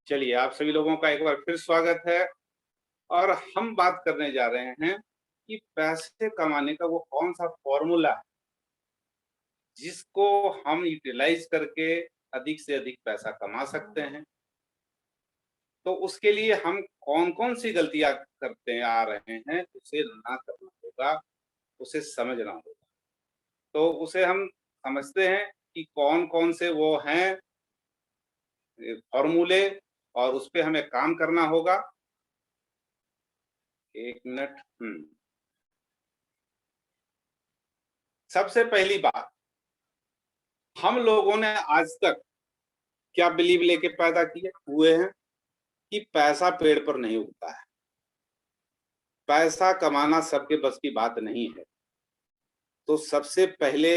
चलिए, आप सभी लोगों का एक बार फिर स्वागत है। और हम बात करने जा रहे हैं कि पैसे कमाने का वो कौन-सा फ़ॉर्मूला है, जिसको हम यूटिलाइज़ करके अधिक से अधिक पैसा कमा सकते हैं। तो उसके लिए हम कौन-कौन सी गलतियाँ करते आ रहे हैं, उसे ना करना होगा, उसे समझना होगा। तो उसे हम समझते हैं कि कौन-कौन से वो हैं फ़ॉर्मूले, और उसपे हमें काम करना होगा। 1 मिनट। सबसे पहली बात, हम लोगों ने आज तक क्या बिलीव लेके पैदा किए हुए हैं कि पैसा पेड़ पर नहीं उगता है। पैसा कमाना सबके बस की बात नहीं है। तो सबसे पहले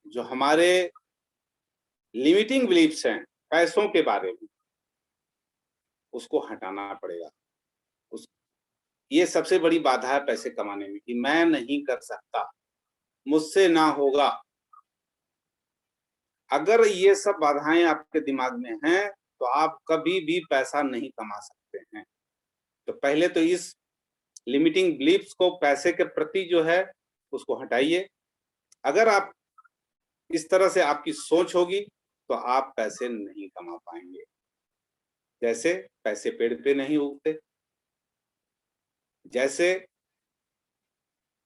जो हमारे लिमिटिंग बिलीफ्स हैं पैसों के बारे में, उसको हटाना पड़ेगा। उस ये सबसे बड़ी बाधा है पैसे कमाने में कि मैं नहीं कर सकता, मुझसे ना होगा। अगर ये सब बाधाएँ आपके दिमाग में हैं, तो आप कभी भी पैसा नहीं कमा सकते हैं। तो पहले तो इस लिमिटिंग बिलीफ्स को पैसे के प्रति जो है उसको हटाइए। अगर आप इस तरह से आपकी सोच होगी तो आप पैसे नहीं कमा पाएंगे। जैसे पैसे पेड़ पे नहीं उगते, जैसे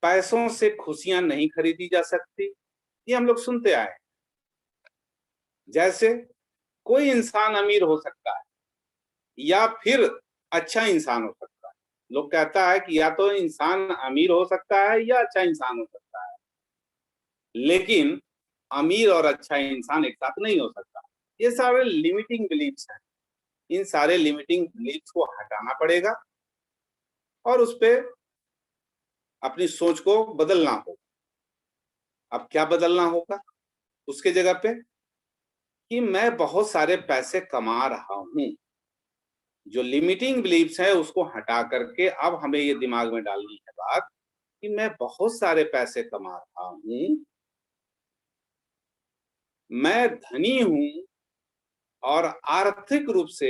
पैसों से खुशियां नहीं खरीदी जा सकती, ये हम लोग सुनते आए। जैसे कोई इंसान अमीर हो सकता है या फिर अच्छा इंसान हो सकता है। लोग कहता है कि या तो इंसान अमीर हो सकता है या अच्छा इंसान हो सकता है, लेकिन अमीर और अच्छा इंसान एक साथ नहीं हो सकता। ये सारे लिमिटिंग बिलीफ्स हैं। इन सारे लिमिटिंग बिलीफ्स को हटाना पड़ेगा और उस पे अपनी सोच को बदलना होगा। अब क्या बदलना होगा उसके जगह पे? कि मैं बहुत सारे पैसे कमा रहा हूँ। जो लिमिटिंग बिलीफ्स है उसको हटा करके अब हमें ये दिमाग में डालनी है बात कि मैं बहुत सारे पैसे कमा रहा हूँ, मैं धनी हूँ और आर्थिक रूप से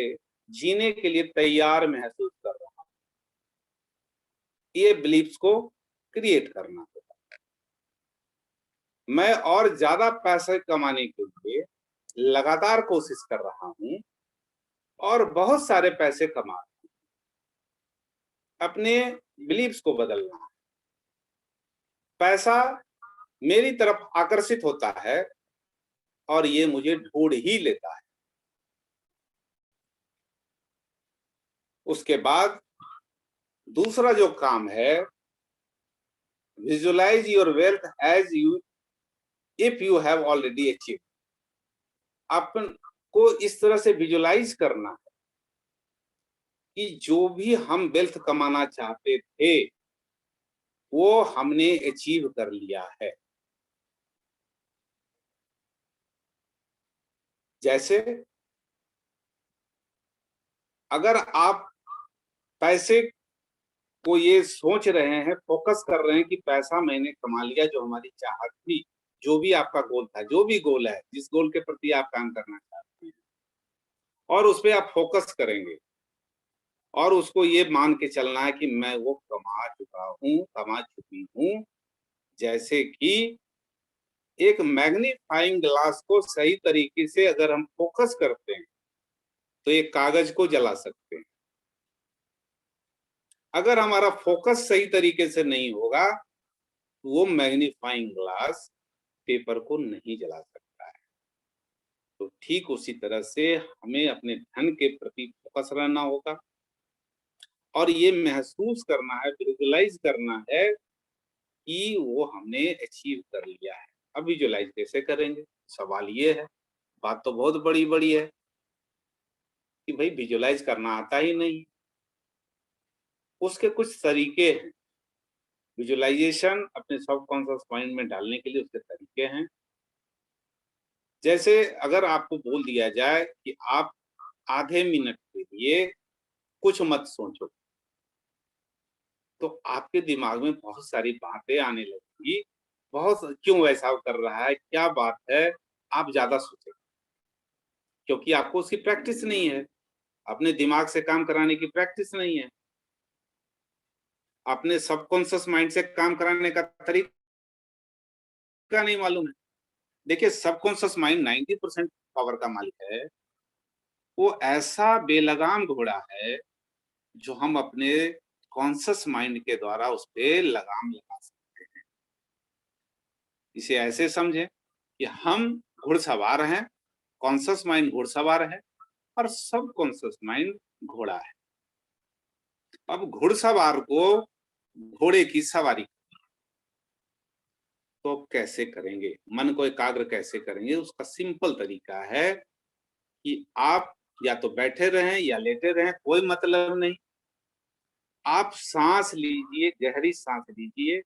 जीने के लिए तैयार महसूस कर रहा हूँ। ये बिलीफ्स को क्रिएट करना होगा। मैं और ज्यादा पैसे कमाने के लिए लगातार कोशिश कर रहा हूँ और बहुत सारे पैसे कमा रहा हूँ। अपने बिलीफ्स को बदलना है। पैसा मेरी तरफ आकर्षित होता है और ये मुझे ढूंढ ही लेता है। उसके बाद दूसरा जो काम है, visualize your wealth as you if you have already achieve. अपन को इस तरह से विजुअलाइज करना है कि जो भी हम वेल्थ कमाना चाहते थे वो हमने अचीव कर लिया है। जैसे अगर आप पैसे को ये सोच रहे हैं, फोकस कर रहे हैं कि पैसा मैंने कमा लिया, जो हमारी चाहत थी, जो भी आपका गोल था, जो भी गोल है, जिस गोल के प्रति आप काम करना चाहते हैं, और उस पे आप फोकस करेंगे और उसको ये मान के चलना है कि मैं वो कमा चुका हूँ, कमा चुकी हूँ। जैसे कि एक मैग्नीफाइंग ग्लास को सही तरीके से अगर हम फोकस करते हैं तो एक कागज को जला सकते हैं। अगर हमारा फोकस सही तरीके से नहीं होगा तो वो मैग्नीफाइंग ग्लास पेपर को नहीं जला सकता है। तो ठीक उसी तरह से हमें अपने धन के प्रति फोकस रहना होगा और ये महसूस करना है, विजुअलाइज करना है कि वो हमने अचीव कर लिया है। अब विजुअलाइज कैसे करेंगे? सवाल ये है। बात तो बहुत बड़ी बड़ी है कि भाई विजुअलाइज करना आता ही नहीं। उसके कुछ तरीके हैं। विजुअलाइजेशन अपने सबकॉन्शियस माइंड में डालने के लिए उसके तरीके हैं। जैसे अगर आपको बोल दिया जाए कि आप आधे मिनट के लिए कुछ मत सोचो, तो आपके दिमाग में बहुत सारी बातें आने लगेंगी। बहुत क्यों ऐसा कर रहा है, क्या बात है, आप ज्यादा सोचेंगे क्योंकि आपको उसकी प्रैक्टिस नहीं है। अपने दिमाग से काम कराने की प्रैक्टिस नहीं है, अपने सबकॉन्शियस माइंड से काम कराने का तरीका नहीं मालूम है। देखिए, सबकॉन्शियस माइंड 90% पावर का मालिक है। वो ऐसा बेलगाम घोड़ा है जो हम अपने कॉन्शियस माइंड के द्वारा उस पे लगाम लगा सकते हैं। इसे ऐसे समझें कि हम घुड़सवार हैं, कॉन्शियस माइंड घुड़सवार है और सब कॉन्शियस माइंड घोड़ा है। अब घुड़सवार को घोड़े की सवारी तो कैसे करेंगे, मन को एकाग्र कैसे करेंगे? उसका सिंपल तरीका है कि आप या तो बैठे रहें या लेटे रहें, कोई मतलब नहीं। आप सांस लीजिए, गहरी सांस लीजिए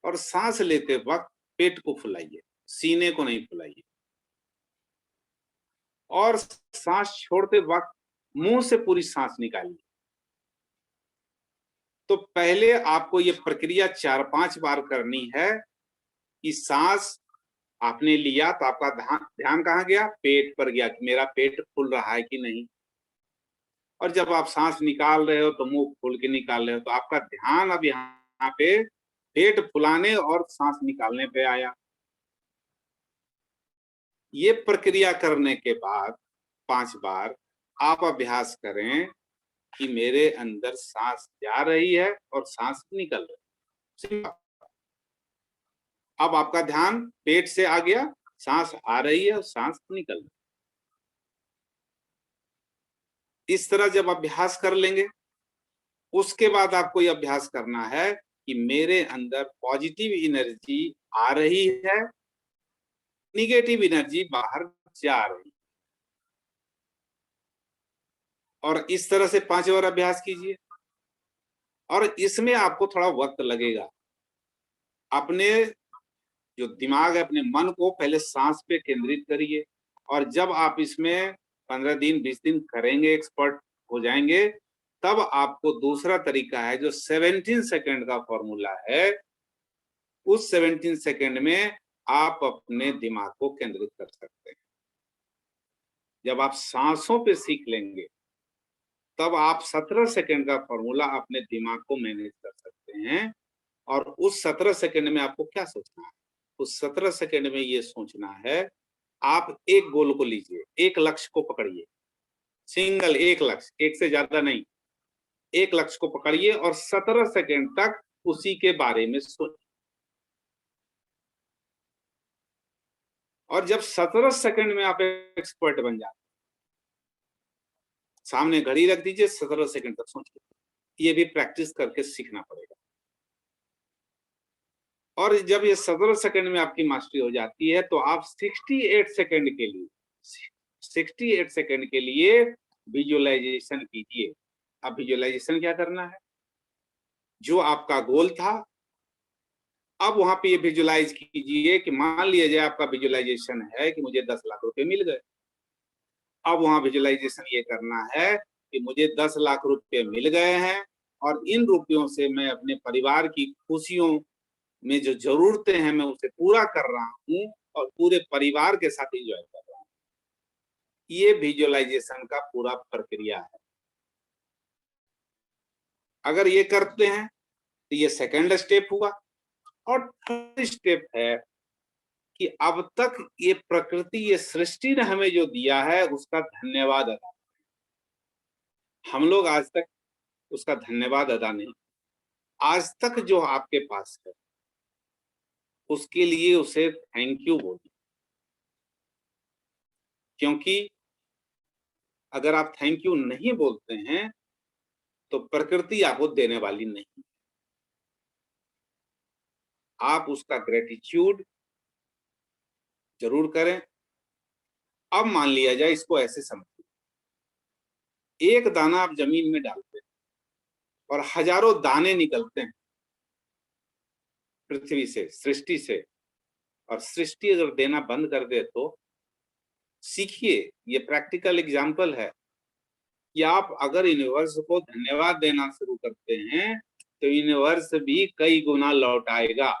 और सांस लेते वक्त पेट को फुलाइए, सीने को नहीं फुलाइए। और सांस छोड़ते वक्त मुंह से पूरी सांस निकालिए। तो पहले आपको ये प्रक्रिया 4-5 बार करनी है कि सांस आपने लिया तो आपका ध्यान कहाँ गया? पेट पर गया कि मेरा पेट फूल रहा है कि नहीं। और जब आप सांस निकाल रहे हो तो मुंह खोल के निकाल रहे हो, तो आपका ध्यान अब यहाँ पे पेट फुलाने और सांस निकालने पे आया। ये प्रक्रिया करने के बाद 5 बार आप अभ्यास करें कि मेरे अंदर सांस जा रही है और सांस निकल रही है। अब आपका ध्यान पेट से आ गया, सांस आ रही है और सांस निकल रही है। इस तरह जब अभ्यास कर लेंगे, उसके बाद आपको ये अभ्यास करना है कि मेरे अंदर पॉजिटिव एनर्जी आ रही है, निगेटिव एनर्जी बाहर जा रही है। और इस तरह से 5 बार अभ्यास कीजिए। और इसमें आपको थोड़ा वक्त लगेगा। अपने जो दिमाग है, अपने मन को पहले सांस पे केंद्रित करिए। और जब आप इसमें 15 दिन 20 दिन करेंगे, एक्सपर्ट हो जाएंगे, तब आपको दूसरा तरीका है जो 17 सेकंड का फॉर्मूला है, उस 17 सेकंड में आप अपने दिमाग को केंद्रित कर सकते हैं। जब आप सांसों पे सीख लेंगे, तब आप 17 सेकंड का फॉर्मूला अपने दिमाग को मैनेज कर सकते हैं। और उस 17 सेकंड में आपको क्या सोचना है? उस 17 सेकंड में ये सोचना है, आप एक गोल को लीजिए, एक लक्ष्य को पकड़िए, सिंगल एक लक्ष्य, एक से ज्यादा नहीं। एक लक्ष्य को पकड़िए और 17 सेकंड तक उसी के बारे में सोचिए। और जब 17 सेकंड में आप एक्सपर्ट बन जाते, सामने घड़ी रख दीजिए, 17 सेकंड तक सोचिए। ये भी प्रैक्टिस करके सीखना पड़ेगा। और जब ये 17 सेकंड में आपकी मास्टरी हो जाती है, तो आप 68 सेकंड के लिए 68 सेकंड के लिए विजुअलाइजेशन कीजिए। अब विजुअलाइजेशन क्या करना है? जो आपका गोल था, अब वहां पे ये विजुअलाइज कीजिए कि मान लिया जाए आपका विजुअलाइजेशन है कि मुझे 10 लाख रुपए मिल गए। अब वहां विजुअलाइजेशन ये करना है कि मुझे 10 लाख रुपए मिल गए हैं और इन रुपयों से मैं अपने परिवार की खुशियों में जो जरूरतें हैं मैं उसे पूरा कर रहा हूँ और पूरे परिवार के साथ एंजॉय कर रहा हूँ। ये विजुअलाइजेशन का पूरा प्रक्रिया है। अगर ये करते हैं तो ये सेकंड स्टेप हुआ। और थर्ड स्टेप है कि अब तक ये प्रकृति, ये सृष्टि ने हमें जो दिया है उसका धन्यवाद अदा। हम लोग आज तक उसका धन्यवाद अदा नहीं। आज तक जो आपके पास है उसके लिए उसे थैंक यू बोलिए। क्योंकि अगर आप थैंक यू नहीं बोलते हैं तो प्रकृति आपको देने वाली नहीं। आप उसका ग्रेटिट्यूड जरूर करें। अब मान लिया जाए, इसको ऐसे समझिए, एक दाना आप जमीन में डालते हैं और हजारों दाने निकलते हैं पृथ्वी से, सृष्टि से। और सृष्टि अगर देना बंद कर दे तो सीखिए, ये प्रैक्टिकल एग्जाम्पल है कि आप अगर यूनिवर्स को धन्यवाद देना शुरू करते हैं तो यूनिवर्स भी कई गुना लौट आएगा।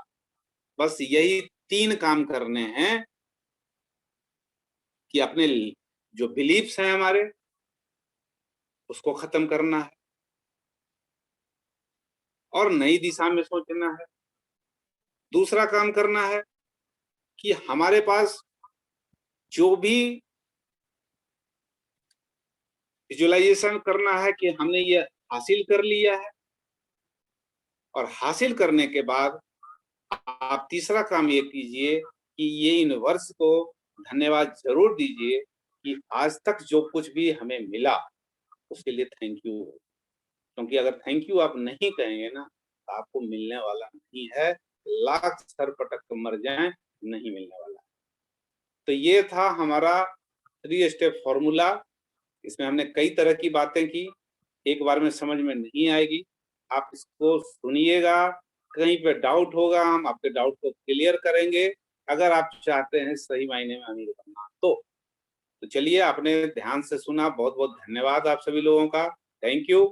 बस यही 3 काम करने हैं कि अपने जो बिलीफ्स हैं हमारे, उसको खत्म करना है और नई दिशा में सोचना है। दूसरा काम करना है कि हमारे पास जो भी विजुअलाइजेशन करना है कि हमने ये हासिल कर लिया है, और हासिल करने के बाद आप तीसरा काम ये कीजिए कि ये यूनिवर्स को धन्यवाद जरूर दीजिए कि आज तक जो कुछ भी हमें मिला उसके लिए थैंक यू। क्योंकि अगर थैंक यू आप नहीं कहेंगे ना तो आपको मिलने वाला नहीं है, लाख सर पटक कर मर जाएं, नहीं मिलने वाला। तो ये था हमारा 3 स्टेप फॉर्मूला। इसमें हमने कई तरह की बातें की, एक बार में समझ में नहीं आएगी, आप इसको सुनिएगा, कहीं पे डाउट होगा हम आपके डाउट को क्लियर करेंगे, अगर आप चाहते हैं सही मायने में अमीर बनना तो चलिए, आपने ध्यान से सुना, बहुत बहुत धन्यवाद आप सभी लोगों का, थैंक यू।